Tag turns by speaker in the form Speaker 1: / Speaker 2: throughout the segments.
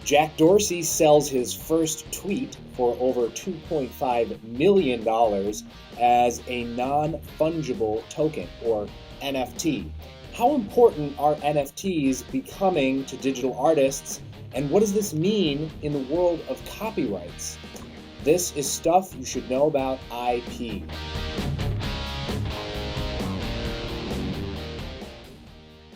Speaker 1: Jack Dorsey sells his first tweet for over $2.5 million as a non-fungible token, or NFT. How important are NFTs becoming to digital artists, and what does this mean in the world of copyrights? This is Stuff You Should Know About IP.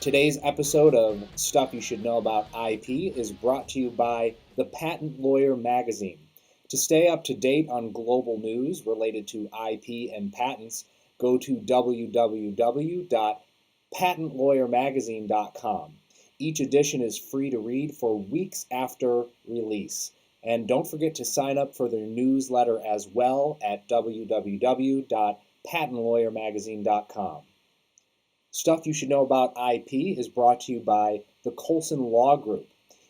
Speaker 1: Today's episode of Stuff You Should Know About IP is brought to you by the Patent Lawyer magazine. To stay up to date on global news related to IP and patents, go to www.patentlawyermagazine.com. Each edition is free to read for weeks after release. And don't forget to sign up for their newsletter as well at www.patentlawyermagazine.com. Stuff You Should Know About IP is brought to you by the Colson Law Group.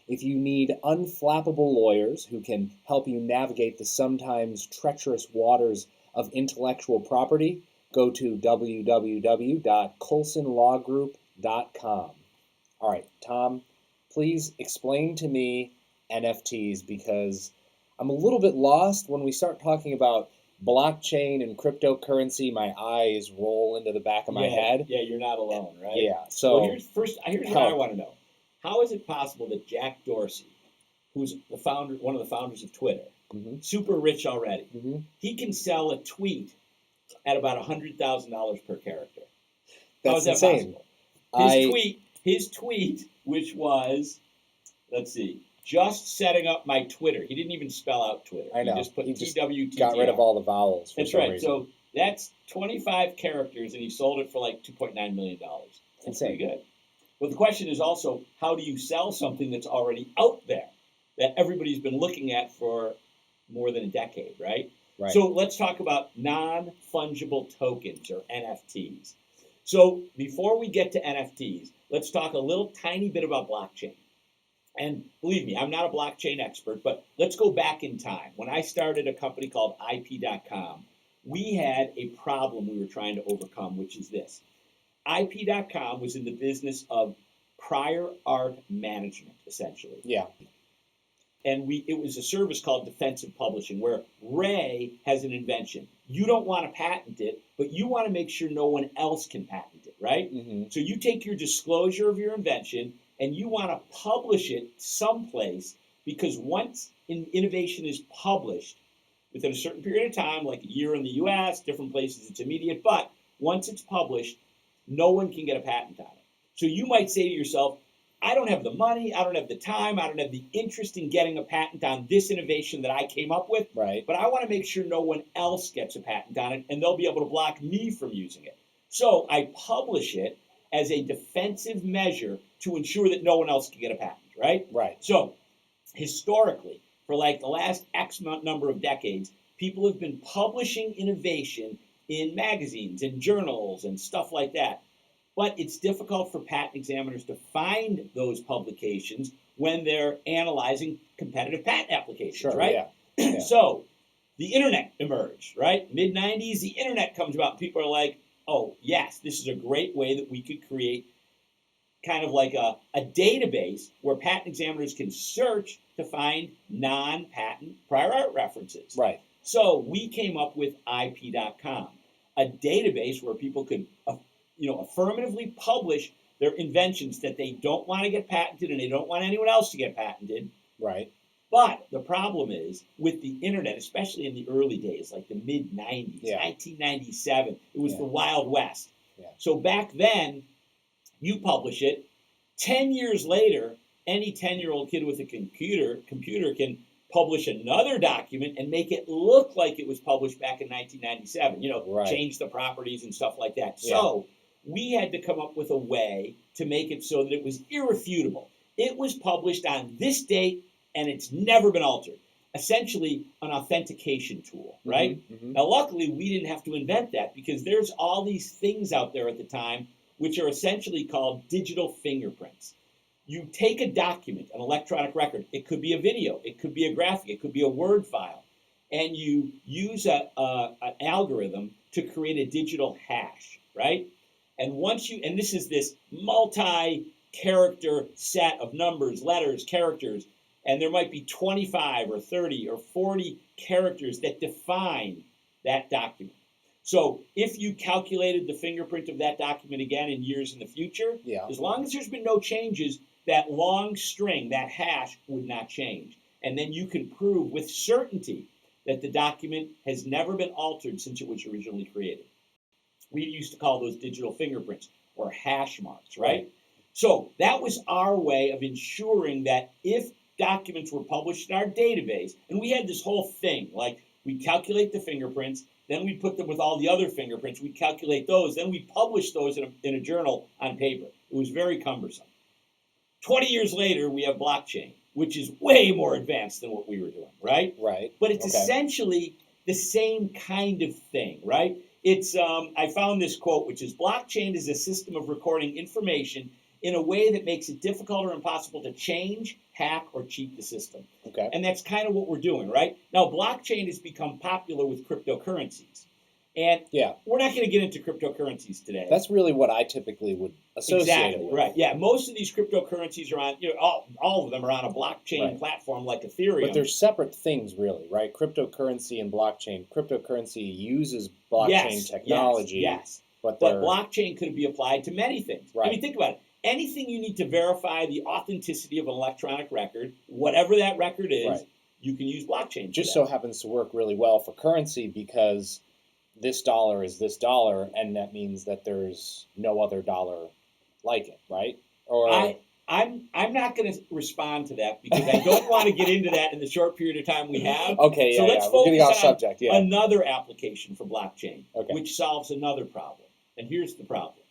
Speaker 1: If you need unflappable lawyers who can help you navigate the sometimes treacherous waters of intellectual property, go to www.colsonlawgroup.com. All right, Tom, please explain to me NFTs, because I'm a little bit lost when we start talking about blockchain and cryptocurrency. My eyes roll into the back of my head.
Speaker 2: Yeah, you're not alone, right?
Speaker 1: Yeah. So
Speaker 2: here's what I want to know. How is it possible that Jack Dorsey, who's one of the founders of Twitter, super rich already, he can sell a tweet at about $100,000 per character? How is that
Speaker 1: insane.
Speaker 2: Possible? His tweet, which was, let's see, just setting up my Twitter. He didn't even spell out Twitter.
Speaker 1: I know.
Speaker 2: He just put TWTTR.
Speaker 1: Got rid of all the vowels.
Speaker 2: That's right. Reason. So that's 25 characters, and he sold it for like $2.9 million. That's pretty good. But the question is also, how do you sell something that's already out there that everybody's been looking at for more than a decade, right?
Speaker 1: Right.
Speaker 2: So let's talk about non-fungible tokens, or NFTs. So before we get to NFTs, let's talk a little tiny bit about blockchain. And believe me, I'm not a blockchain expert, but let's go back in time. When I started a company called IP.com, we had a problem we were trying to overcome, which is this. IP.com was in the business of prior art management, essentially.
Speaker 1: Yeah.
Speaker 2: And it was a service called defensive publishing, where Ray has an invention. You don't want to patent it, but you want to make sure no one else can patent it, right? So you take your disclosure of your invention and you want to publish it someplace, because once innovation is published within a certain period of time, like a year in the US, different places it's immediate, but once it's published, no one can get a patent on it. So you might say to yourself, I don't have the money, I don't have the time, I don't have the interest in getting a patent on this innovation that I came up with,
Speaker 1: right,
Speaker 2: but I want to make sure no one else gets a patent on it, and they'll be able to block me from using it. So I publish it as a defensive measure to ensure that no one else can get a patent, right?
Speaker 1: Right.
Speaker 2: So historically, for like the last X number of decades, people have been publishing innovation in magazines and journals and stuff like that. But it's difficult for patent examiners to find those publications when they're analyzing competitive patent applications, right?
Speaker 1: Yeah.
Speaker 2: So the internet emerged, right? Mid-90s, the internet comes about, and people are like, oh, yes, this is a great way that we could create kind of like a database where patent examiners can search to find non-patent prior art references.
Speaker 1: Right.
Speaker 2: So we came up with IP.com, a database where people could affirmatively publish their inventions that they don't want to get patented and they don't want anyone else to get patented.
Speaker 1: Right.
Speaker 2: But the problem is, with the internet, especially in the early days, like the mid-90s, 1997, it was the Wild West.
Speaker 1: Yeah.
Speaker 2: So back then, you publish it. 10 years later, any 10-year-old kid with a computer can publish another document and make it look like it was published back in 1997, change the properties and stuff like that.
Speaker 1: Yeah.
Speaker 2: So we had to come up with a way to make it so that it was irrefutable. It was published on this date, and it's never been altered. Essentially, an authentication tool, right? Now, luckily, we didn't have to invent that, because there's all these things out there at the time which are essentially called digital fingerprints. You take a document, an electronic record. It could be a video. It could be a graphic. It could be a Word file. And you use an algorithm to create a digital hash, right? And and this is this multi-character set of numbers, letters, characters, and there might be 25 or 30 or 40 characters that define that document. So if you calculated the fingerprint of that document again in years in the future, as long as there's been no changes, that long string, that hash, would not change. And then you can prove with certainty that the document has never been altered since it was originally created. We used to call those digital fingerprints or hash marks, right? So that was our way of ensuring that if documents were published in our database, and we had this whole thing, like we calculate the fingerprints, then we put them with all the other fingerprints, we calculate those, then we publish those in a journal on paper. It was very cumbersome. 20 years later, we have blockchain, which is way more advanced than what we were doing, right?
Speaker 1: Right.
Speaker 2: But it's essentially the same kind of thing, right? It's I found this quote, which is, blockchain is a system of recording information in a way that makes it difficult or impossible to change, hack, or cheat the system.
Speaker 1: Okay.
Speaker 2: And that's kind of what we're doing, right? Now, blockchain has become popular with cryptocurrencies. And we're not going to get into cryptocurrencies today.
Speaker 1: That's really what I typically would associate it with.
Speaker 2: Right. Yeah. Most of these cryptocurrencies are on, all of them are on a blockchain platform like Ethereum.
Speaker 1: But they're separate things, really, right? Cryptocurrency and blockchain. Cryptocurrency uses blockchain technology.
Speaker 2: Yes. But blockchain could be applied to many things.
Speaker 1: Right.
Speaker 2: I mean, think about it. Anything you need to verify the authenticity of an electronic record, whatever that record is, you can use blockchain.
Speaker 1: Just so happens to work really well for currency because this dollar is this dollar, and that means that there's no other dollar like it, right? Or
Speaker 2: I'm not going to respond to that because I don't want to get into that in the short period of time we have.
Speaker 1: Okay,
Speaker 2: so let's
Speaker 1: we're getting
Speaker 2: focus
Speaker 1: off
Speaker 2: on
Speaker 1: subject.
Speaker 2: Another application for blockchain, which solves another problem. And here's the problem.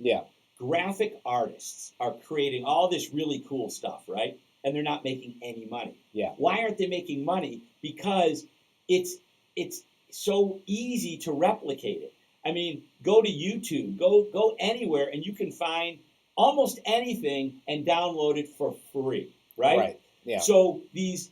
Speaker 2: Graphic artists are creating all this really cool stuff, right? And they're not making any money. Why aren't they making money? Because it's so easy to replicate it. I mean, go to YouTube, go anywhere, and you can find almost anything and download it for free, right? So these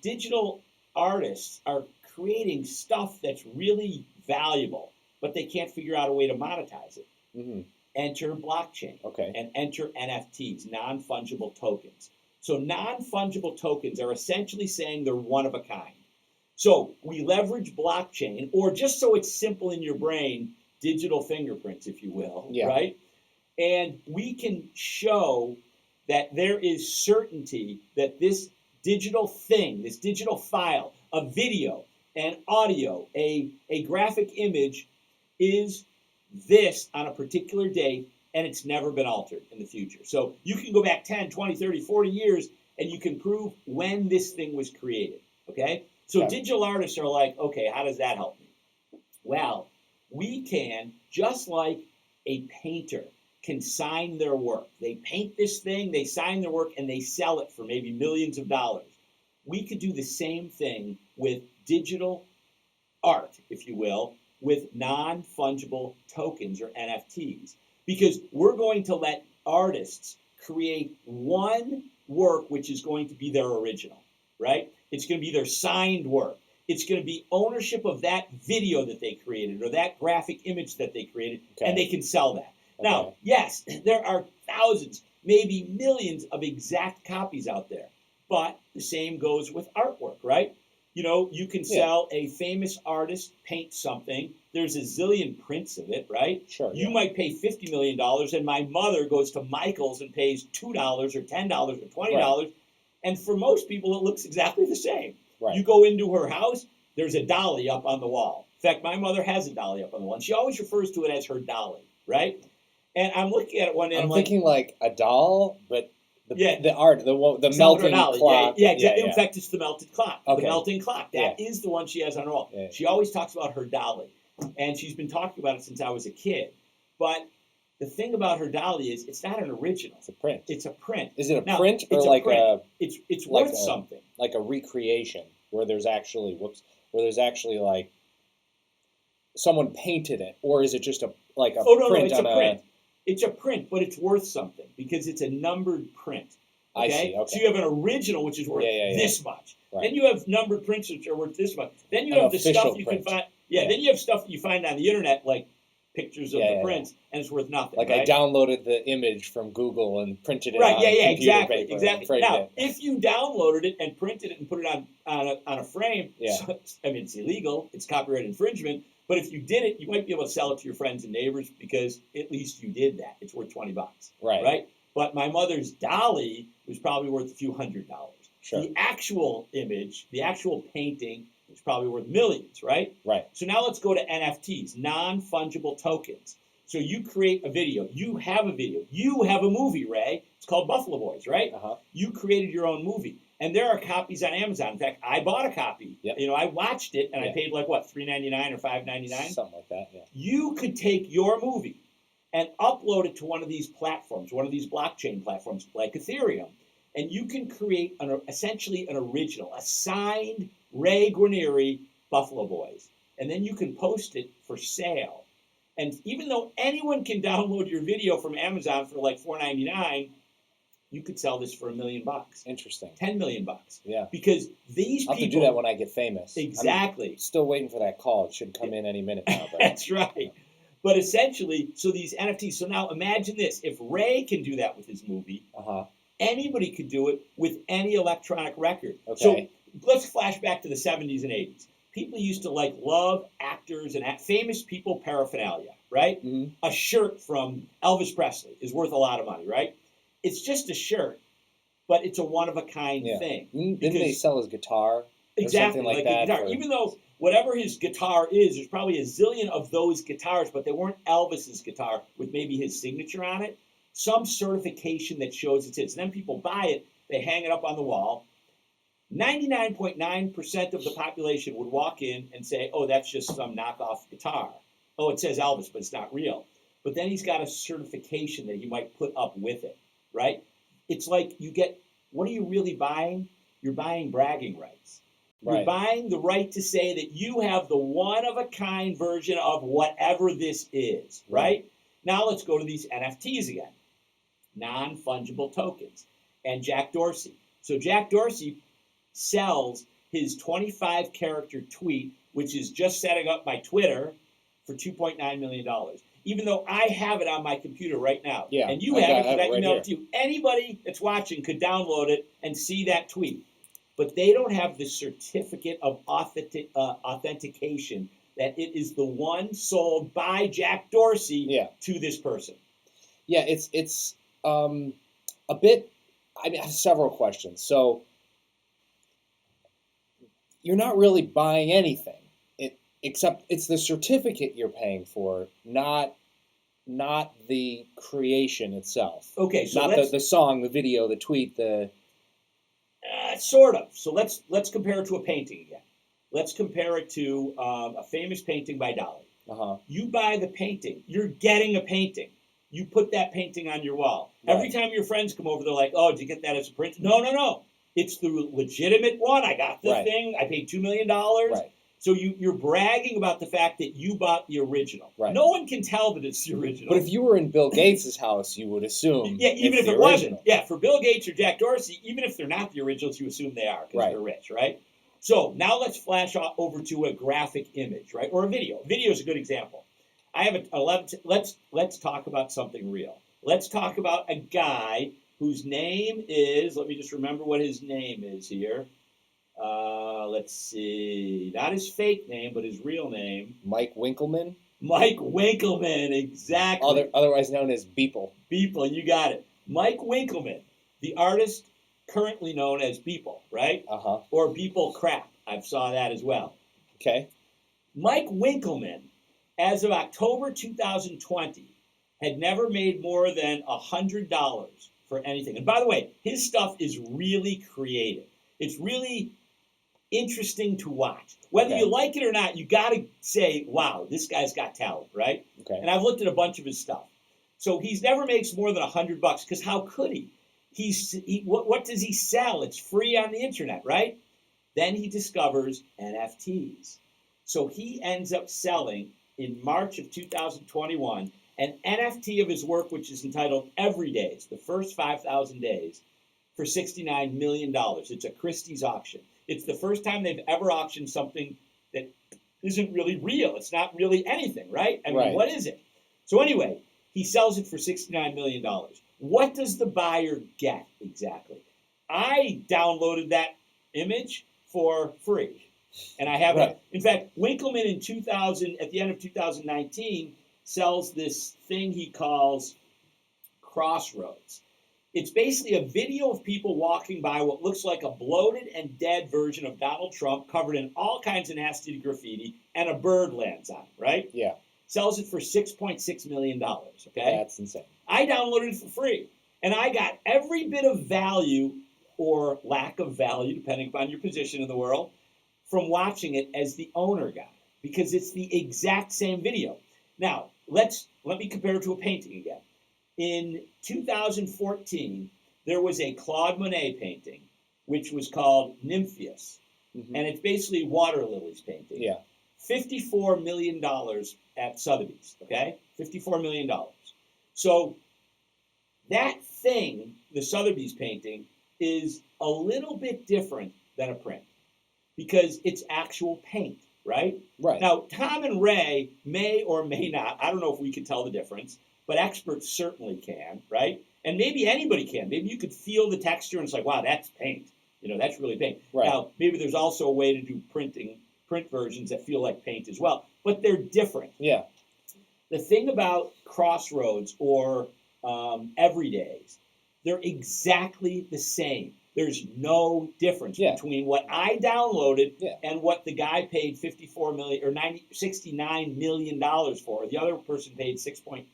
Speaker 2: digital artists are creating stuff that's really valuable, but they can't figure out a way to monetize it. Enter blockchain and enter NFTs, non-fungible tokens. So non-fungible tokens are essentially saying they're one of a kind. So we leverage blockchain, or just so it's simple in your brain, digital fingerprints, if you will, right? And we can show that there is certainty that this digital thing, this digital file, a video, an audio, a graphic image is this on a particular date, and it's never been altered in the future. So you can go back 10, 20, 30, 40 years, and you can prove when this thing was created, okay? So digital artists are like, okay, how does that help me? Well, we can, just like a painter can sign their work. They paint this thing, they sign their work, and they sell it for maybe millions of dollars. We could do the same thing with digital art, if you will, with non-fungible tokens or NFTs. Because we're going to let artists create one work which is going to be their original, right? It's going to be their signed work. It's going to be ownership of that video that they created or that graphic image that they created, and they can sell that. Now, yes, there are thousands, maybe millions of exact copies out there, but the same goes with artwork, right? You know, you can sell a famous artist, paint something. There's a zillion prints of it, right? You might pay $50 million, and my mother goes to Michael's and pays $2 or $10 or $20. And for most people, it looks exactly the same. You go into her house, there's a dolly up on the wall. In fact, my mother has a dolly up on the wall, and she always refers to it as her dolly, right? And I'm looking at it one day,
Speaker 1: I'm thinking like a doll, but the art, the melting clock.
Speaker 2: Exactly. In fact, it's the melted clock, the melting clock. That is the one she has on her wall. She always talks about her dolly, and she's been talking about it since I was a kid. But the thing about her dolly is it's not an original.
Speaker 1: It's a print.
Speaker 2: It's a print.
Speaker 1: Is it a print or like a?
Speaker 2: It's worth something.
Speaker 1: Like a recreation where there's actually like someone painted it, or is it just a print?
Speaker 2: No, it's a print. It's a print, but it's worth something because it's a numbered print. Okay?
Speaker 1: I see. Okay.
Speaker 2: So you have an original, which is worth this much. Then you have numbered prints, which are worth this much. Then you have the stuff you can find. Then you have stuff that you find on the internet, like pictures of the prints, and it's worth nothing.
Speaker 1: Like
Speaker 2: right?
Speaker 1: I downloaded the image from Google and printed it
Speaker 2: right,
Speaker 1: on
Speaker 2: yeah,
Speaker 1: computer
Speaker 2: exactly,
Speaker 1: paper.
Speaker 2: exactly. Now, if you downloaded it and printed it and put it on a frame, so, I mean, it's illegal. It's copyright infringement. But if you did it, you might be able to sell it to your friends and neighbors because at least you did that. It's worth $20. Right. But my mother's dolly was probably worth a few $100s.
Speaker 1: Sure.
Speaker 2: The actual image, the actual painting, is probably worth millions, right?
Speaker 1: Right.
Speaker 2: So now let's go to NFTs, non-fungible tokens. So you create a video. You have a video. You have a movie, Ray. It's called Buffalo Boys, right? You created your own movie. And there are copies on Amazon. In fact, I bought a copy.
Speaker 1: Yep.
Speaker 2: You know, I watched it, and I paid like, what, $3.99 or $5.99?
Speaker 1: Something like that, yeah.
Speaker 2: You could take your movie and upload it to one of these platforms, one of these blockchain platforms like Ethereum, and you can create essentially an original, a signed Ray Guarneri Buffalo Boys. And then you can post it for sale. And even though anyone can download your video from Amazon for like $4.99, you could sell this for $1 million.
Speaker 1: Interesting.
Speaker 2: $10 million.
Speaker 1: Yeah.
Speaker 2: Because these people...
Speaker 1: I'll have to do that when I get famous.
Speaker 2: Exactly.
Speaker 1: I'm still waiting for that call. It should come in any minute now. But...
Speaker 2: That's right. But essentially, so these NFTs... So now imagine this. If Ray can do that with his movie, anybody could do it with any electronic record.
Speaker 1: Okay.
Speaker 2: So let's flash back to the 70s and 80s. People used to love actors and famous people paraphernalia, right? Mm-hmm. A shirt from Elvis Presley is worth a lot of money, right? It's just a shirt, but it's a one-of-a-kind thing.
Speaker 1: Didn't they sell his guitar?
Speaker 2: Exactly,
Speaker 1: like
Speaker 2: that.
Speaker 1: guitar.
Speaker 2: Even though whatever his guitar is, there's probably a zillion of those guitars, but they weren't Elvis's guitar with maybe his signature on it. Some certification that shows it's his. And then people buy it, they hang it up on the wall. 99.9% of the population would walk in and say, oh, that's just some knockoff guitar. Oh, it says Elvis, but it's not real. But then he's got a certification that he might put up with it, right? It's like what are you really buying? You're buying bragging rights. You're buying the right to say that you have the one-of-a-kind version of whatever this is, right? Now let's go to these NFTs again. Non-fungible tokens. And Jack Dorsey. So Jack Dorsey sells his 25-character tweet, which is just setting up my Twitter, for $2.9 million. Even though I have it on my computer right now. Yeah, and you have it because I emailed it to you. Anybody that's watching could download it and see that tweet. But they don't have the certificate of authentication that it is the one sold by Jack Dorsey to this person.
Speaker 1: Yeah, it's a bit... I mean, I have several questions. So, you're not really buying anything, except it's the certificate you're paying for, not the creation itself.
Speaker 2: Okay, so
Speaker 1: not the song, the video, the tweet, the...
Speaker 2: Sort of. So let's compare it to a painting again. Let's compare it to a famous painting by Dali. You buy the painting. You're getting a painting. You put that painting on your wall. Right. Every time your friends come over, they're like, oh, did you get that as a print? No. It's the legitimate one. I got the thing. I paid $2 million. Right. So you're bragging about the fact that you bought the original. Right. No one can tell that it's the original.
Speaker 1: But if you were in Bill Gates' house, you would assume
Speaker 2: even if it wasn't. Yeah, for Bill Gates or Jack Dorsey, even if they're not the originals, you assume they are because they're rich, right? So now let's flash over to a graphic image, right? Or a video. Video is a good example. I have let's talk about something real. Let's talk about a guy whose name is, let me just remember what his name is here. Let's see, not his fake name, but his real name.
Speaker 1: Mike Winkleman?
Speaker 2: Mike Winkleman, exactly.
Speaker 1: Otherwise known as Beeple.
Speaker 2: Beeple, you got it. Mike Winkleman, the artist currently known as Beeple, right? Or Beeple Crap. I saw that as well.
Speaker 1: Okay.
Speaker 2: Mike Winkleman, as of October 2020, had never made more than $100 for anything. And by the way, his stuff is really creative. It's really interesting to watch. Whether you like it or not, you got to say, wow, this guy's got talent, right? Okay. And I've looked at a bunch of his stuff. So he's never makes more than $100 because how could he? What does he sell? It's free on the internet, right? Then he discovers NFTs. So he ends up selling, in March of 2021, an NFT of his work, which is entitled Everydays, the first 5,000 days, for $69 million. It's a Christie's auction. It's the first time they've ever auctioned something that isn't really real. It's not really anything, right? I mean, what is it? So anyway, he sells it for $69 million. What does the buyer get exactly? I downloaded that image for free. And I have it. In fact, Winkleman at the end of 2019, sells this thing he calls Crossroads. It's basically a video of people walking by what looks like a bloated and dead version of Donald Trump covered in all kinds of nasty graffiti, and a bird lands on it, right?
Speaker 1: Yeah.
Speaker 2: Sells it for $6.6 million, okay?
Speaker 1: That's insane.
Speaker 2: I downloaded it for free, and I got every bit of value or lack of value, depending upon your position in the world, from watching it as the owner got, because it's the exact same video. Now, let me compare it to a painting again. In 2014, there was a Claude Monet painting, which was called Nympheus, and it's basically water lilies painting.
Speaker 1: Yeah.
Speaker 2: $54 million at Sotheby's, okay? $54 million. So that thing, the Sotheby's painting, is a little bit different than a print because it's actual paint, right?
Speaker 1: Right.
Speaker 2: Now, Tom and Ray may or may not, I don't know if we can tell the difference, but experts certainly can, right? And maybe anybody can. Maybe you could feel the texture and it's like, wow, that's paint. That's really paint.
Speaker 1: Right.
Speaker 2: Now, maybe there's also a way to do print versions that feel like paint as well, but they're different.
Speaker 1: Yeah.
Speaker 2: The thing about Crossroads or Everydays, they're exactly the same. There's no difference between what I downloaded and what the guy paid $54 million or $69 million for. The other person paid $6.9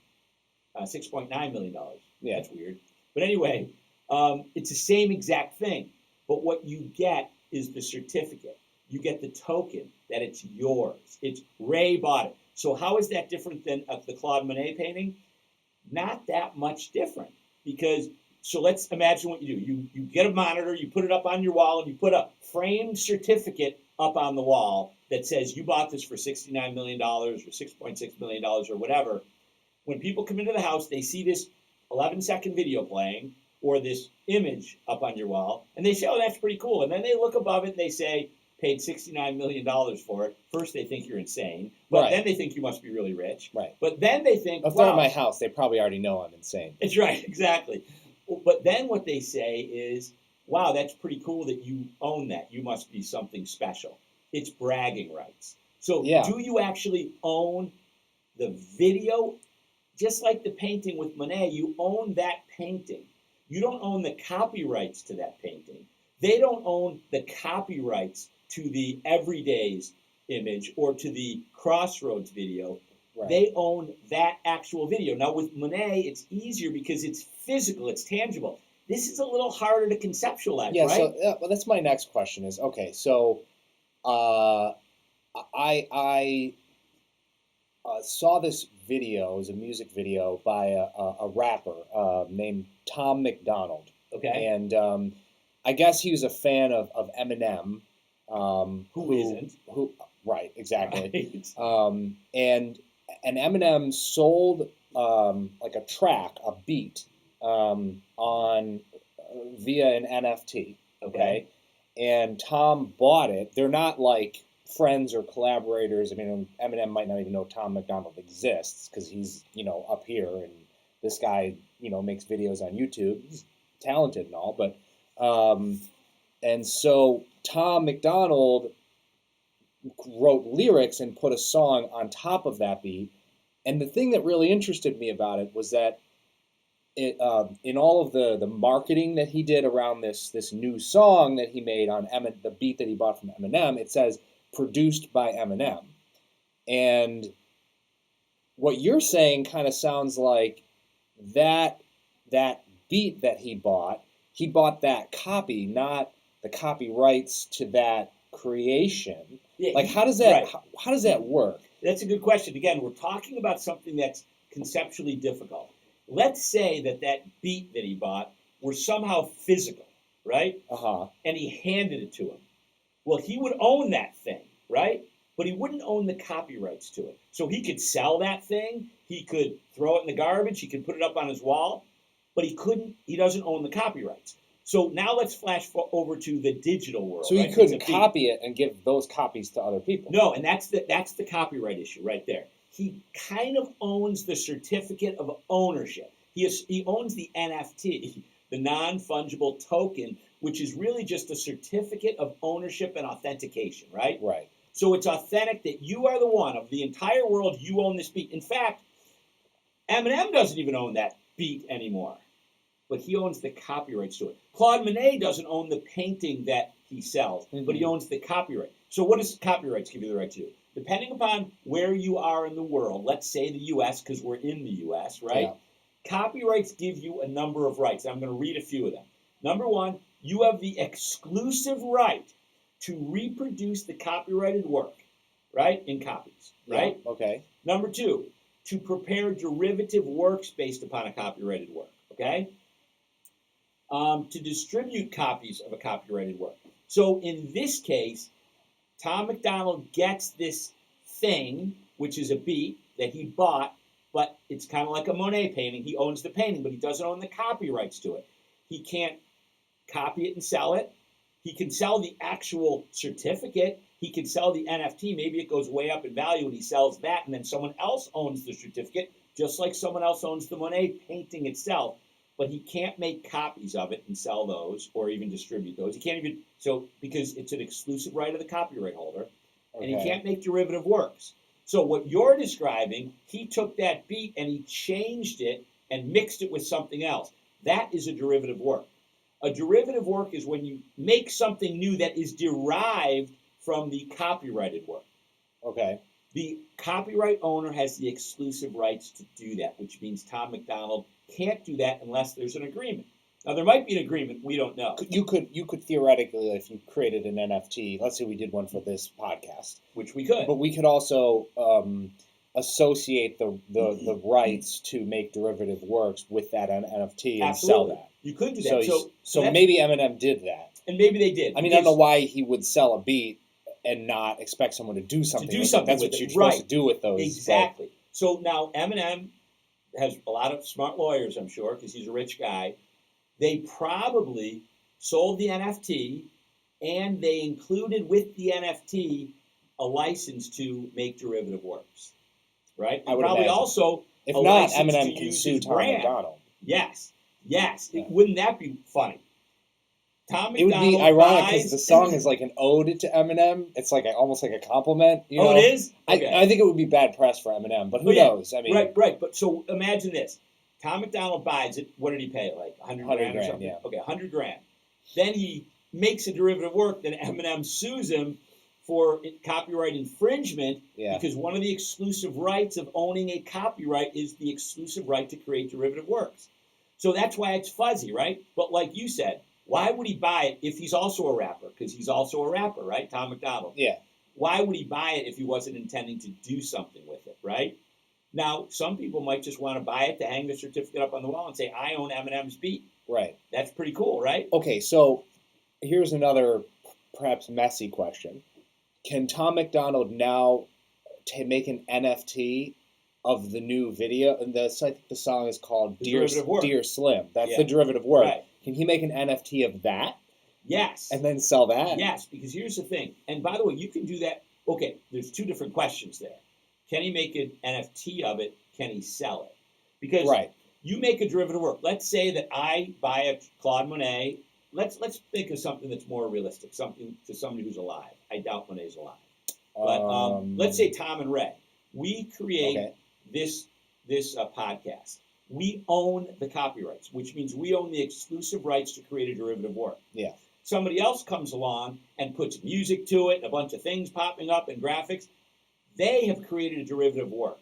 Speaker 2: million. Yeah. That's weird. But anyway, it's the same exact thing. But what you get is the certificate. You get the token that it's yours. It's Ray bought it. So how is that different than the Claude Monet painting? Not that much different. So let's imagine what you do. You get a monitor, you put it up on your wall, and you put a framed certificate up on the wall that says you bought this for $69 million or $6.6 million or whatever. When people come into the house, they see this 11-second video playing or this image up on your wall, and they say, oh, that's pretty cool. And then they look above it and they say, paid $69 million for it. First, they think you're insane, but then they think you must be really rich.
Speaker 1: Right.
Speaker 2: But then they think,
Speaker 1: if they're at my house, they probably already know I'm insane.
Speaker 2: That's right, exactly. But then what they say is, wow, that's pretty cool that you own that. You must be something special. It's bragging rights. So do you actually own the video? Just like the painting with Monet, you own that painting. You don't own the copyrights to that painting. They don't own the copyrights to the Everydays image or to the Crossroads video. Right. They own that actual video. Now with Monet, it's easier because it's physical, it's tangible. This is a little harder to conceptualize, right?
Speaker 1: So well, that's my next question is, okay, so I saw this video, it was a music video by a rapper named Tom McDonald.
Speaker 2: Okay.
Speaker 1: And I guess he was a fan of Eminem.
Speaker 2: Who isn't?
Speaker 1: Right, exactly. Right. And Eminem sold like a track, a beat, via an NFT. Okay. And Tom bought it. They're not like friends or collaborators. I mean, Eminem might not even know Tom McDonald exists because he's, up here, and this guy, makes videos on YouTube. He's talented and all, but and so Tom McDonald wrote lyrics and put a song on top of that beat. And the thing that really interested me about it was that in all of the marketing that he did around this new song that he made on the beat that he bought from Eminem, it says produced by Eminem. And what you're saying kind of sounds like that beat that he bought that copy, not the copyrights to that creation. Yeah, like how does that work?
Speaker 2: That's a good question. Again, we're talking about something that's conceptually difficult. Let's say that beat that he bought were somehow physical, right?
Speaker 1: Uh-huh.
Speaker 2: And he handed it to him. Well, he would own that thing, right? But he wouldn't own the copyrights to it. So he could sell that thing, he could throw it in the garbage, he could put it up on his wall, but he doesn't own the copyrights. So now let's flash over to the digital world.
Speaker 1: So he couldn't copy it and give those copies to other people.
Speaker 2: No, and that's the copyright issue right there. he kind of owns the certificate of ownership. He owns the NFT, the non-fungible token, which is really just a certificate of ownership and authentication, right?
Speaker 1: Right.
Speaker 2: So it's authentic that you are the one of the entire world, you own this beat. In fact, Eminem doesn't even own that beat anymore, but he owns the copyrights to it. Claude Monet doesn't own the painting that he sells, but he owns the copyright. So what does copyrights give you the right to do? Depending upon where you are in the world, let's say the U.S., because we're in the U.S., right?
Speaker 1: Yeah.
Speaker 2: Copyrights give you a number of rights. I'm going to read a few of them. Number one, you have the exclusive right to reproduce the copyrighted work, right, in copies, right?
Speaker 1: Yeah. Okay.
Speaker 2: Number two, to prepare derivative works based upon a copyrighted work, okay? To distribute copies of a copyrighted work. So in this case, Tom McDonald gets this thing, which is a beat that he bought, but it's kind of like a Monet painting. He owns the painting, but he doesn't own the copyrights to it. He can't copy it and sell it. He can sell the actual certificate. He can sell the NFT. Maybe it goes way up in value and he sells that, and then someone else owns the certificate, just like someone else owns the Monet painting itself. But he can't make copies of it and sell those or even distribute those. He can't even, so because it's an exclusive right of the copyright holder, and he can't make derivative works. So what you're describing, he took that beat and he changed it and mixed it with something else. That is a derivative work. A derivative work is when you make something new that is derived from the copyrighted work.
Speaker 1: Okay.
Speaker 2: The copyright owner has the exclusive rights to do that, which means Tom McDonald can't do that unless there's an agreement. Now, there might be an agreement. We don't know.
Speaker 1: You could theoretically, if you created an NFT, let's say we did one for this podcast,
Speaker 2: Which we could.
Speaker 1: but we could also associate the rights to make derivative works with that NFT and sell that.
Speaker 2: You could do that.
Speaker 1: So maybe Eminem did that.
Speaker 2: And maybe they did.
Speaker 1: I mean, I don't know why he would sell a beat and not expect someone to do something. That's what you're supposed to do with those.
Speaker 2: Exactly. So now Eminem has a lot of smart lawyers, I'm sure, because he's a rich guy. They probably sold the NFT, and they included with the NFT a license to make derivative works, right?
Speaker 1: I would
Speaker 2: probably
Speaker 1: imagine.
Speaker 2: Also,
Speaker 1: if
Speaker 2: a
Speaker 1: not,
Speaker 2: license
Speaker 1: Eminem
Speaker 2: to
Speaker 1: can
Speaker 2: use
Speaker 1: sue
Speaker 2: his
Speaker 1: Tom
Speaker 2: brand.
Speaker 1: McDonald.
Speaker 2: Yes.
Speaker 1: Yeah.
Speaker 2: Wouldn't that be funny? Tom
Speaker 1: It would
Speaker 2: McDonald
Speaker 1: be ironic because
Speaker 2: buys
Speaker 1: the song is like an ode to Eminem. It's like almost like a compliment. You know?
Speaker 2: it is? Okay.
Speaker 1: I think it would be bad press for Eminem, but who knows? I mean,
Speaker 2: right. But so imagine this: Tom McDonald buys it. What did he pay it? Like $100 grand or something?
Speaker 1: Yeah.
Speaker 2: Okay, $100 grand. Then he makes a derivative work. Then Eminem sues him for copyright infringement because one of the exclusive rights of owning a copyright is the exclusive right to create derivative works. So that's why it's fuzzy, right? But like you said, why would he buy it if he's also a rapper? Because he's also a rapper, right? Tom McDonald.
Speaker 1: Yeah.
Speaker 2: Why would he buy it if he wasn't intending to do something with it, right? Now, some people might just want to buy it to hang the certificate up on the wall and say, I own Eminem's beat.
Speaker 1: Right.
Speaker 2: That's pretty cool, right?
Speaker 1: Okay, so here's another perhaps messy question. Can Tom McDonald now make an NFT of the new video? And I think the song is called Dear Slim. That's the derivative work. Right. Can he make an NFT of that?
Speaker 2: Yes.
Speaker 1: And then sell that?
Speaker 2: Yes, because here's the thing. And by the way, you can do that. Okay, there's two different questions there. Can he make an NFT of it? Can he sell it? Because you make a derivative work. Let's say that I buy a Claude Monet. Let's think of something that's more realistic, something to somebody who's alive. I doubt Monet's alive. But let's say Tom and Ray. We create this podcast. We own the copyrights, which means we own the exclusive rights to create a derivative work.
Speaker 1: Yeah.
Speaker 2: Somebody else comes along and puts music to it and a bunch of things popping up and graphics. They have created a derivative work.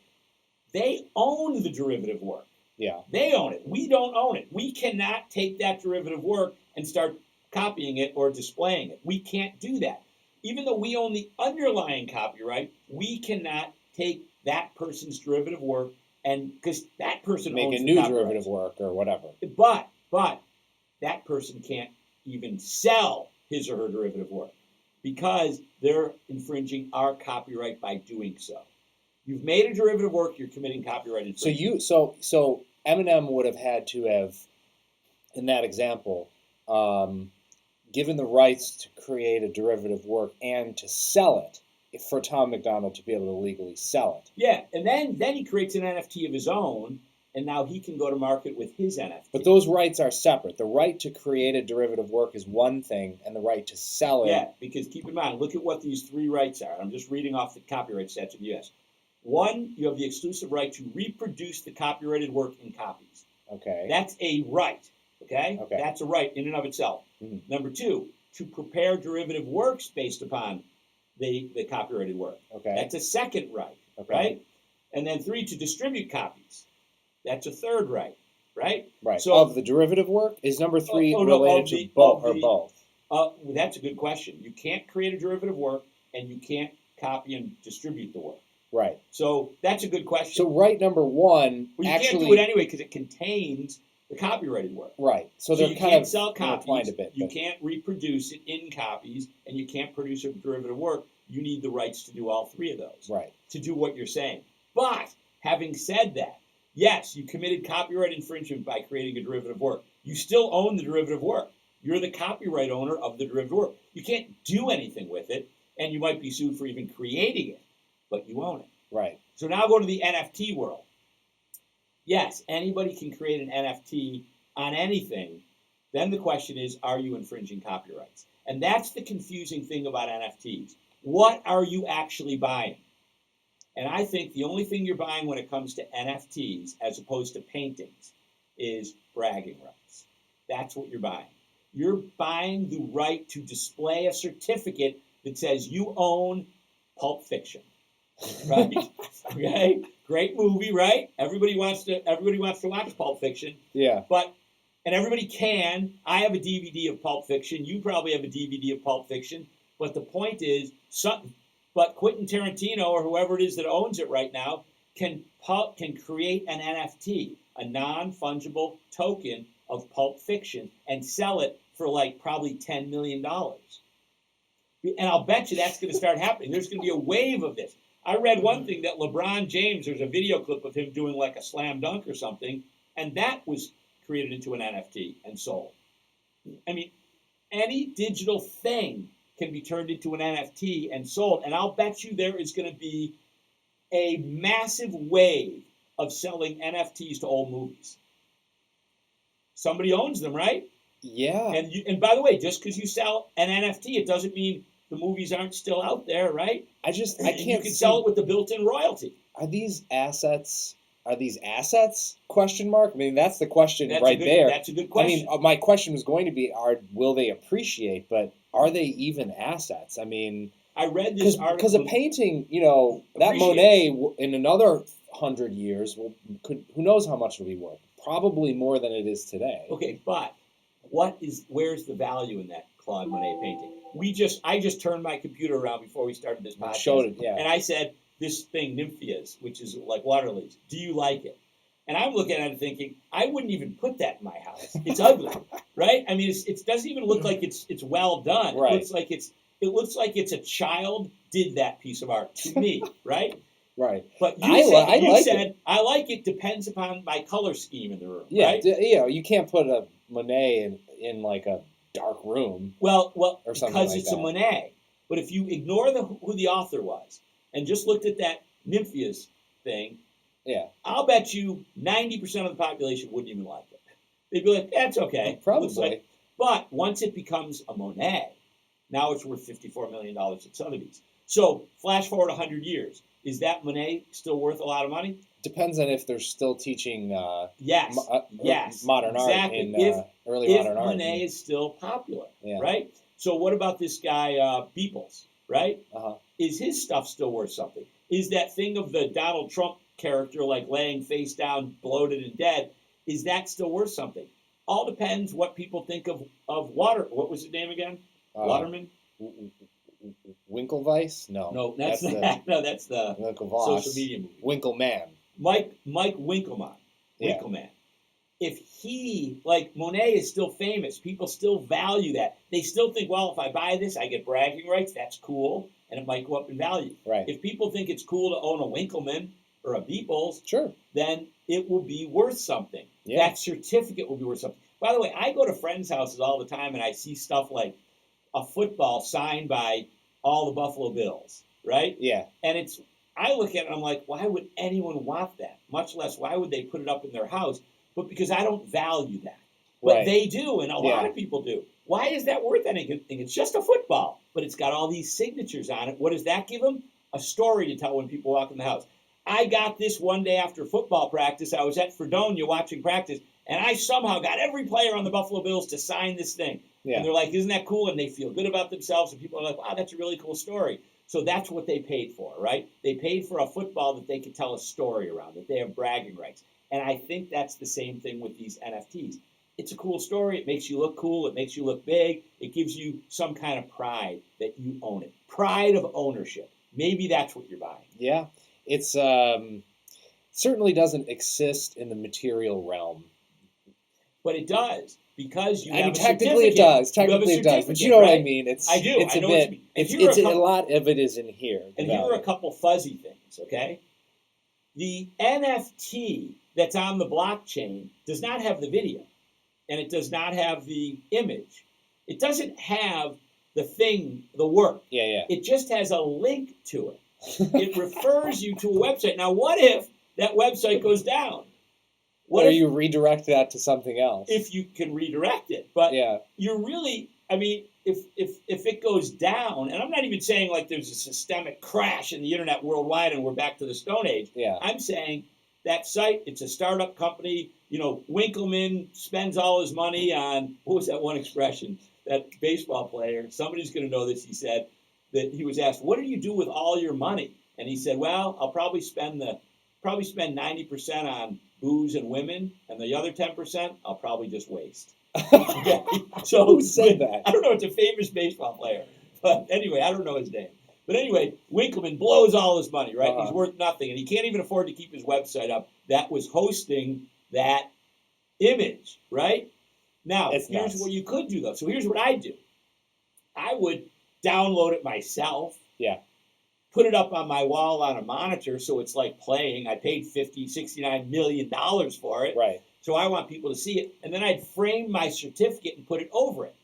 Speaker 2: They own the derivative work.
Speaker 1: Yeah.
Speaker 2: They own it. We don't own it. We cannot take that derivative work and start copying it or displaying it. We can't do that. Even though we own the underlying copyright, we cannot take that person's derivative work and because that person
Speaker 1: make
Speaker 2: owns
Speaker 1: a new
Speaker 2: the
Speaker 1: derivative work or whatever.
Speaker 2: But that person can't even sell his or her derivative work because they're infringing our copyright by doing so. You've made a derivative work, you're committing copyright infringement.
Speaker 1: So Eminem would have had to have, in that example, given the rights to create a derivative work and to sell it for Tom McDonald to be able to legally sell it.
Speaker 2: Yeah, and then he creates an NFT of his own, and now he can go to market with his NFT.
Speaker 1: But those rights are separate. The right to create a derivative work is one thing, and the right to sell it.
Speaker 2: Yeah, because keep in mind, look at what these three rights are. I'm just reading off the copyright statute of the U.S. One, you have the exclusive right to reproduce the copyrighted work in copies.
Speaker 1: Okay.
Speaker 2: That's a right. Okay? That's a right in and of itself.
Speaker 1: Mm-hmm.
Speaker 2: Number two, to prepare derivative works based upon the copyrighted work.
Speaker 1: Okay.
Speaker 2: That's a second right.
Speaker 1: Okay.
Speaker 2: Right? And then three, to distribute copies. That's a third right. Right?
Speaker 1: Right.
Speaker 2: So,
Speaker 1: of the derivative work? Is number three
Speaker 2: no,
Speaker 1: related to both or both?
Speaker 2: That's a good question. You can't create a derivative work, and you can't copy and distribute the work.
Speaker 1: Right.
Speaker 2: So that's a good question.
Speaker 1: So right number one,
Speaker 2: well, you
Speaker 1: actually,
Speaker 2: can't do it anyway because it contains the copyrighted work.
Speaker 1: Right. So they're
Speaker 2: you
Speaker 1: kind
Speaker 2: can't
Speaker 1: of
Speaker 2: sell copies.
Speaker 1: a bit.
Speaker 2: You can't reproduce it in copies, and you can't produce a derivative work. You need the rights to do all three of those.
Speaker 1: Right.
Speaker 2: To do what you're saying. But having said that, yes, you committed copyright infringement by creating a derivative work. You still own the derivative work. You're the copyright owner of the derivative work. You can't do anything with it, and you might be sued for even creating it, but you own it.
Speaker 1: Right.
Speaker 2: So now go to the NFT world. Yes, anybody can create an NFT on anything. Then the question is, are you infringing copyrights? And that's the confusing thing about NFTs. What are you actually buying? And I think the only thing you're buying when it comes to NFTs, as opposed to paintings, is bragging rights. That's what you're buying. You're buying the right to display a certificate that says you own Pulp Fiction. Right? Okay? Great movie, right? Everybody wants to watch Pulp Fiction.
Speaker 1: Yeah.
Speaker 2: And everybody can. I have a DVD of Pulp Fiction. You probably have a DVD of Pulp Fiction. But the point is, but Quentin Tarantino or whoever it is that owns it right now can create an NFT, a non-fungible token of Pulp Fiction, and sell it for like probably $10 million. And I'll bet you that's going to start happening. There's going to be a wave of this. I read one thing that LeBron James, there's a video clip of him doing like a slam dunk or something, and that was created into an NFT and sold. I mean, any digital thing can be turned into an NFT and sold, and I'll bet you there is going to be a massive wave of selling NFTs to old movies. Somebody owns them, right?
Speaker 1: Yeah.
Speaker 2: And by the way, just because you sell an NFT, it doesn't mean the movies aren't still out there, right?
Speaker 1: I can't.
Speaker 2: You can sell it with the built-in royalty.
Speaker 1: Are these assets? Question mark. I mean, that's the question
Speaker 2: there. That's a good question.
Speaker 1: I mean, my question was going to be: will they appreciate? But are they even assets? I mean,
Speaker 2: I read this article
Speaker 1: because a painting, that Monet in another 100 years who knows how much it'll be worth? Probably more than it is today.
Speaker 2: Okay, but where's the value in that Claude Monet painting? I just turned my computer around before we started this podcast.
Speaker 1: Showed it, yeah.
Speaker 2: And I said, this thing, Nymphias, which is like water lilies, do you like it? And I'm looking at it thinking, I wouldn't even put that in my house. It's ugly, right? I mean, it doesn't even look like it's well done.
Speaker 1: Right.
Speaker 2: It looks like it's a child did that piece of art to me, right?
Speaker 1: Right.
Speaker 2: But you said I like it depends upon my color scheme in the room.
Speaker 1: Yeah,
Speaker 2: right?
Speaker 1: You can't put a Monet in like a dark room.
Speaker 2: Well,
Speaker 1: or something
Speaker 2: because
Speaker 1: like
Speaker 2: it's
Speaker 1: that.
Speaker 2: a Monet. But if you ignore who the author was and just looked at that Nymphias thing,
Speaker 1: yeah,
Speaker 2: I'll bet you 90% of the population wouldn't even like it. They'd be like, "That's okay."
Speaker 1: Probably.
Speaker 2: But once it becomes a Monet, now it's worth $54 million at Sotheby's. So flash forward 100 years. Is that Monet still worth a lot of money?
Speaker 1: Depends on if they're still teaching
Speaker 2: yes,
Speaker 1: modern
Speaker 2: exactly.
Speaker 1: art in early modern art.
Speaker 2: If Monet is still popular,
Speaker 1: yeah.
Speaker 2: Right? So what about this guy Beeples, right?
Speaker 1: Uh-huh.
Speaker 2: Is his stuff still worth something? Is that thing of the Donald Trump character like laying face down, bloated and dead, is that still worth something? All depends what people think of Water. What was his name again? Waterman?
Speaker 1: Winklevice? No,
Speaker 2: that's the social media movie.
Speaker 1: Winkleman.
Speaker 2: Mike Winkleman.
Speaker 1: Yeah.
Speaker 2: Winkleman. If he, like Monet is still famous, people still value that. They still think, well, if I buy this, I get bragging rights. That's cool, and it might go up in value.
Speaker 1: Right.
Speaker 2: If people think it's cool to own a Winkleman or a Beeples,
Speaker 1: sure,
Speaker 2: then it will be worth something.
Speaker 1: Yeah.
Speaker 2: That certificate will be worth something. By the way, I go to friends' houses all the time, and I see stuff like a football signed by all the Buffalo Bills, right?
Speaker 1: Yeah.
Speaker 2: And I look at it and I'm like, why would anyone want that? Much less, why would they put it up in their house? But because I don't value that. But
Speaker 1: Right.
Speaker 2: they do, and a lot of people do. Why is that worth anything? It's just a football, but it's got all these signatures on it. What does that give them? A story to tell when people walk in the house. I got this one day after football practice. I was at Fredonia watching practice, and I somehow got every player on the Buffalo Bills to sign this thing.
Speaker 1: Yeah.
Speaker 2: And they're like, isn't that cool? And they feel good about themselves, and people are like, wow, that's a really cool story. So that's what they paid for, right? They paid for a football that they could tell a story around, that they have bragging rights. And I think that's the same thing with these NFTs. It's a cool story. It makes you look cool. It makes you look big. It gives you some kind of pride that you own it. Pride of ownership. Maybe that's what you're buying.
Speaker 1: Yeah. It's certainly doesn't exist in the material realm.
Speaker 2: But it does, because you have a
Speaker 1: technically
Speaker 2: certificate.
Speaker 1: it does. Technically it does. But you know
Speaker 2: right?
Speaker 1: what I mean.
Speaker 2: I do.
Speaker 1: It's
Speaker 2: I know
Speaker 1: a
Speaker 2: what
Speaker 1: bit.
Speaker 2: you mean.
Speaker 1: It's a lot of it is in here.
Speaker 2: And here are a couple fuzzy things, okay? The NFT that's on the blockchain does not have the video, and it does not have the image. It doesn't have the thing, the work.
Speaker 1: Yeah.
Speaker 2: It just has a link to it. It refers you to a website. Now, what if that website goes down?
Speaker 1: What if you redirect that to something else?
Speaker 2: If you can redirect it. But
Speaker 1: yeah.
Speaker 2: You're really, I mean, if it goes down, and I'm not even saying like there's a systemic crash in the internet worldwide and we're back to the Stone Age.
Speaker 1: Yeah.
Speaker 2: I'm saying that site, it's a startup company. You know, Winkleman spends all his money on, what was that one expression? That baseball player, somebody's going to know this, he said, that he was asked, what do you do with all your money? And he said, well, I'll probably spend 90% on booze and women, and the other 10% I'll probably just waste. Okay? So
Speaker 1: who said that?
Speaker 2: I don't know. It's a famous baseball player, but anyway, I don't know his name. But anyway, Winkleman blows all his money, right? He's worth nothing, and he can't even afford to keep his website up that was hosting that image, right? Now, here's what you could do, though. So here's what I'd do. I would download it myself.
Speaker 1: Yeah.
Speaker 2: Put it up on my wall on a monitor so it's like playing. I paid $69 million for it.
Speaker 1: Right.
Speaker 2: So I want people to see it. And then I'd frame my certificate and put it over it.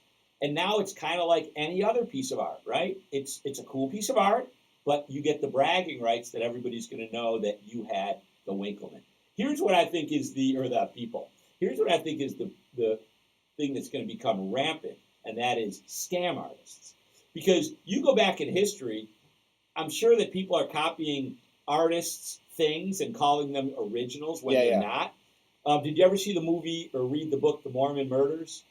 Speaker 2: And now it's kind of like any other piece of art, right? It's a cool piece of art, but you get the bragging rights that everybody's going to know that you had the Winkleman. Here's what I think is Here's what I think is the thing that's going to become rampant, and that is scam artists. Because you go back in history, I'm sure that people are copying artists' things and calling them originals when they're not. Did you ever see the movie or read the book, The Mormon Murders?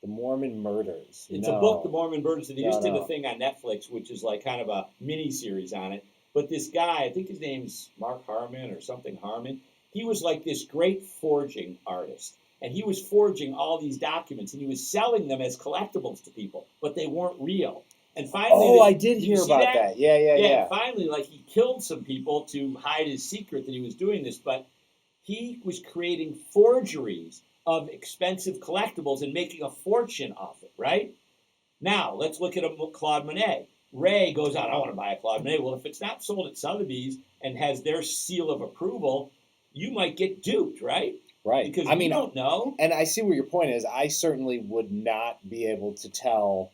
Speaker 1: The Mormon Murders.
Speaker 2: It's a book, The Mormon Murders, and they just did a thing on Netflix, which is like kind of a mini-series on it. But this guy, I think his name's Mark Harmon or something Harmon, he was like this great forging artist. And he was forging all these documents, and he was selling them as collectibles to people, but they weren't real. And finally,
Speaker 1: I did hear about that. Yeah.
Speaker 2: Finally, like he killed some people to hide his secret that he was doing this, but he was creating forgeries of expensive collectibles and making a fortune off it, right? Now, let's look at Claude Monet. Ray goes out, I want to buy a Claude Monet. Well, if it's not sold at Sotheby's and has their seal of approval, you might get duped, right?
Speaker 1: Right.
Speaker 2: Because you don't know.
Speaker 1: And I see what your point is. I certainly would not be able to tell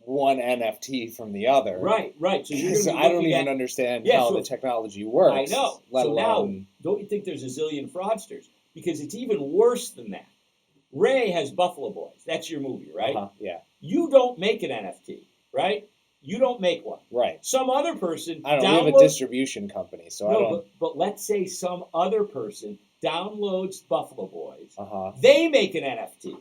Speaker 1: one NFT from the other.
Speaker 2: Right. So you're going to
Speaker 1: I don't even understand how the technology works.
Speaker 2: I know. So now, don't you think there's a zillion fraudsters? Because it's even worse than that. Ray has Buffalo Boys. That's your movie, right?
Speaker 1: Yeah.
Speaker 2: You don't make an NFT, right? You don't make one.
Speaker 1: Right.
Speaker 2: Some other person
Speaker 1: I don't know. We have a distribution company, so I don't.
Speaker 2: But let's say some other person downloads Buffalo Boys.
Speaker 1: They
Speaker 2: make an NFT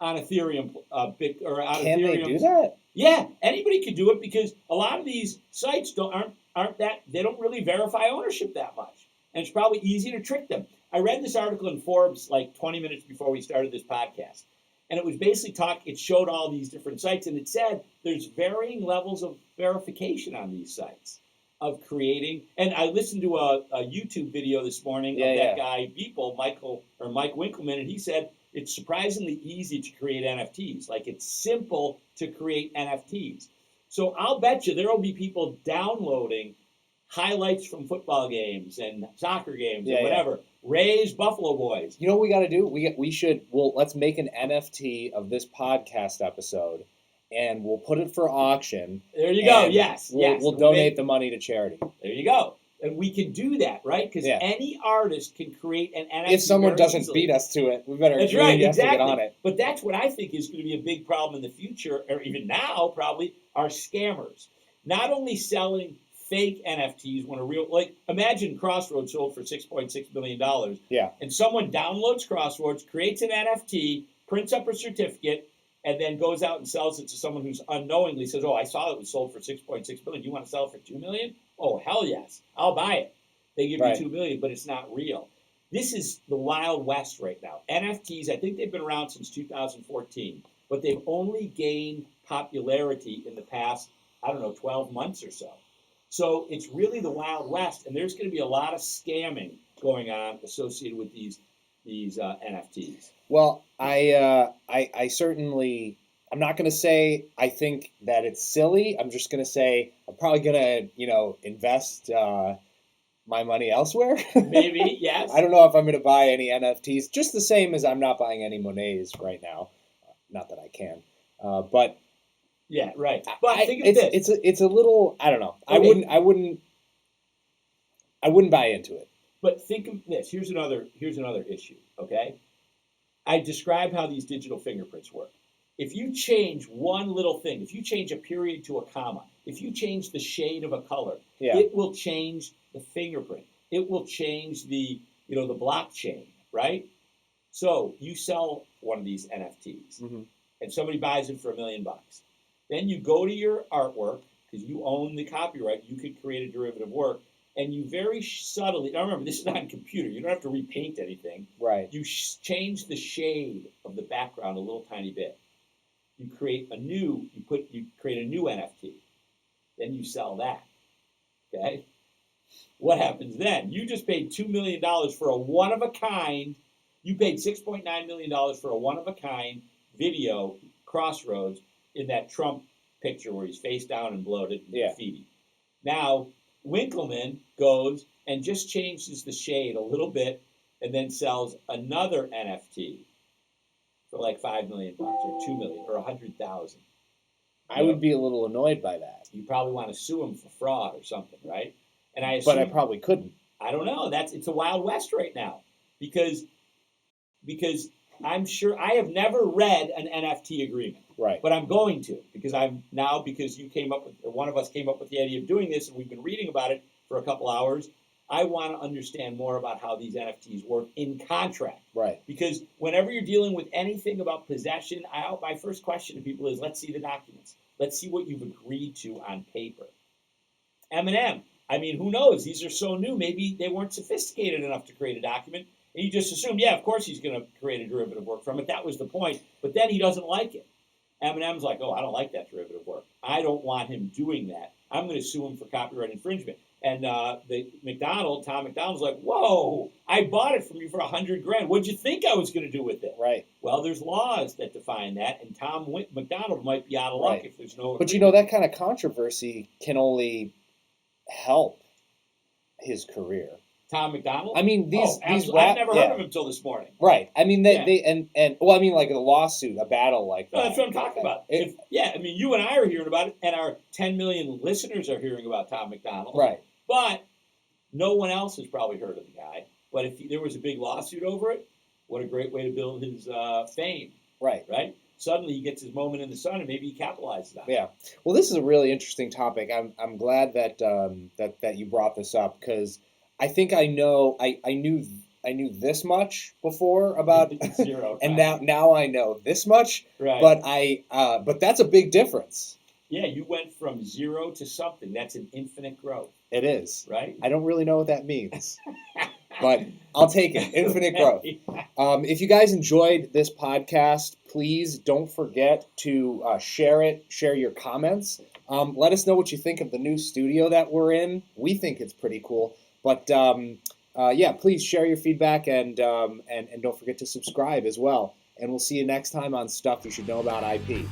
Speaker 2: on Ethereum,
Speaker 1: Can they do that?
Speaker 2: Yeah, anybody can do it because a lot of these sites aren't that they don't really verify ownership that much, and it's probably easy to trick them. I read this article in Forbes like 20 minutes before we started this podcast, and it was basically it showed all these different sites, and it said there's varying levels of verification on these sites of creating. And I listened to a YouTube video this morning of that guy Beeple, Mike Winkleman, and he said it's surprisingly easy to create NFTs. Like it's simple to create NFTs. So I'll bet you there will be people downloading highlights from football games and soccer games and whatever. Ray's Buffalo Boys.
Speaker 1: You know what we got to do? We should. Let's make an NFT of this podcast episode, and we'll put it for auction.
Speaker 2: There you go. Yes.
Speaker 1: We'll donate the money to charity.
Speaker 2: There you go. And we can do that, right? Because any artist can create an NFT.
Speaker 1: If someone doesn't
Speaker 2: easily.
Speaker 1: beat us to it, we better
Speaker 2: That's right, exactly.
Speaker 1: get on it.
Speaker 2: But that's what I think is going to be a big problem in the future, or even now probably, are scammers. Not only selling fake NFTs when a real, like, imagine Crossroads sold for $6.6 million.
Speaker 1: Yeah.
Speaker 2: And someone downloads Crossroads, creates an NFT, prints up a certificate, and then goes out and sells it to someone who's unknowingly says, "Oh, I saw it was sold for $6.6 million. You want to sell it for $2 million? Oh, hell yes, I'll buy it." They give you $2 million, but it's not real. This is the Wild West right now. NFTs, I think they've been around since 2014, but they've only gained popularity in the past, 12 months or so. So it's really the Wild West, and there's going to be a lot of scamming going on associated with these NFTs.
Speaker 1: Well, I certainly, I'm not going to say I think that it's silly. I'm just going to say I'm probably going to, invest my money elsewhere.
Speaker 2: Maybe, yes.
Speaker 1: I don't know if I'm going to buy any NFTs, just the same as I'm not buying any Monets right now. Not that I can, but
Speaker 2: yeah, right. But think of
Speaker 1: this. It's a little, I don't know. Okay. I wouldn't buy into it.
Speaker 2: But think of this. Here's another issue. Okay, I described how these digital fingerprints work. If you change one little thing, if you change a period to a comma, if you change the shade of a color, it will change the fingerprint. It will change the blockchain, right? So you sell one of these NFTs, and somebody buys it for $1 million. Then you go to your artwork, because you own the copyright. You could create a derivative work. And you very subtly, now remember, this is not a computer. You don't have to repaint anything.
Speaker 1: Right.
Speaker 2: You change the shade of the background a little tiny bit. You create a new NFT. Then you sell that. Okay? What happens then? You just paid $2 million for a one-of-a-kind. You paid $6.9 million for a one-of-a-kind video, Crossroads, in that Trump picture where he's face down and bloated and graffiti. Now, Winkleman goes and just changes the shade a little bit and then sells another NFT for like $5 million or $2 million or $100,000.
Speaker 1: I would be a little annoyed by that.
Speaker 2: You probably want to sue him for fraud or something, right? And
Speaker 1: but I probably couldn't.
Speaker 2: I don't know. It's a Wild West right now because I'm sure I have never read an NFT agreement.
Speaker 1: Right.
Speaker 2: But I'm going to because one of us came up with the idea of doing this, and we've been reading about it for a couple hours. I want to understand more about how these NFTs work in contract.
Speaker 1: Right.
Speaker 2: Because whenever you're dealing with anything about possession, my first question to people is, let's see the documents. Let's see what you've agreed to on paper. M&M. I mean, who knows? These are so new. Maybe they weren't sophisticated enough to create a document. And you just assumed, of course he's going to create a derivative work from it. That was the point. But then he doesn't like it. M&M's like, I don't like that derivative work. I don't want him doing that. I'm going to sue him for copyright infringement. And Tom McDonald's like, whoa, I bought it from you for $100,000. What'd you think I was going to do with it?
Speaker 1: Right.
Speaker 2: Well, there's laws that define that, and Tom McDonald might be out of luck if there's no.
Speaker 1: But that kind of controversy can only help his career.
Speaker 2: Tom McDonald?
Speaker 1: I mean,
Speaker 2: I've never heard of him until this morning.
Speaker 1: Right. I mean, like a lawsuit, a battle like that.
Speaker 2: No, that's what I'm talking about. You and I are hearing about it, and our 10 million listeners are hearing about Tom McDonald.
Speaker 1: Right.
Speaker 2: But no one else has probably heard of the guy. But if there was a big lawsuit over it, what a great way to build his fame.
Speaker 1: Right.
Speaker 2: Right? Suddenly he gets his moment in the sun, and maybe he capitalizes on it.
Speaker 1: Yeah. Well, this is a really interesting topic. I'm glad that that you brought this up because I think I knew this much before about
Speaker 2: zero,
Speaker 1: and now I know this much.
Speaker 2: Right.
Speaker 1: But that's a big difference.
Speaker 2: Yeah, you went from zero to something. That's an infinite growth.
Speaker 1: It is.
Speaker 2: Right.
Speaker 1: I don't really know what that means, but I'll take it. Infinite growth. If you guys enjoyed this podcast, please don't forget to share it. Share your comments. Let us know what you think of the new studio that we're in. We think it's pretty cool. But please share your feedback and don't forget to subscribe as well. And we'll see you next time on Stuff You Should Know About IP.